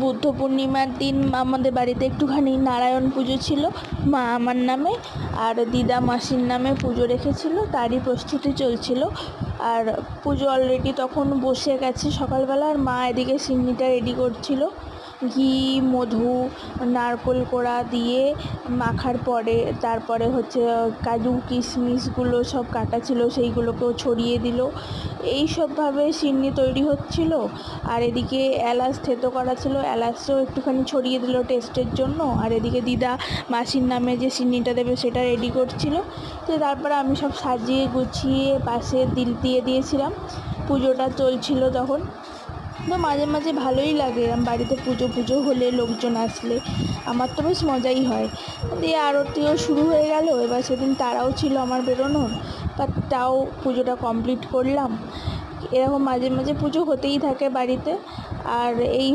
বুদ্ধ পূর্ণিমার দিন আমাদের বাড়িতে একটুখানি নারায়ণ পুজো ছিল, মা আমার নামে আর দিদা মাসির নামে পুজো রেখেছিল, তারই প্রস্তুতি চলছিল। আর পুজো অলরেডি তখন বসে গেছে সকালবেলা, আর মা এদিকে সিন্নিটা রেডি করছিল। ঘি, মধু, নারকেল কোড়া দিয়ে মাখার পরে তারপরে হচ্ছে কাজু কিশমিশগুলো সব কাটা ছিল সেইগুলোকেও ছড়িয়ে দিল। এইসবভাবে সিন্নি তৈরি হচ্ছিল। আর এদিকে এলাচ থেতো করা ছিল, এলাচও একটুখানি ছড়িয়ে দিল টেস্টের জন্য। আর এদিকে দিদা মাসির নামে যে সিন্নিটা দেবে সেটা রেডি করছিল। তো তারপরে আমি সব সাজিয়ে গুছিয়ে পাশে দিল দিয়ে দিয়েছিলাম। পুজোটা চলছিল তখন। তো মাঝে মাঝে ভালোই লাগে এরম বাড়িতে পুজো পুজো হলে, লোকজন আসলে আমার তো বেশ মজাই হয়। দিয়ে আরতিও শুরু হয়ে গেল। এবার সেদিন তারাও ছিল আমার বেরোনোর, বাট তাও পুজোটা কমপ্লিট করলাম। এরকম মাঝে মাঝে পুজো হতেই থাকে বাড়িতে। আর এই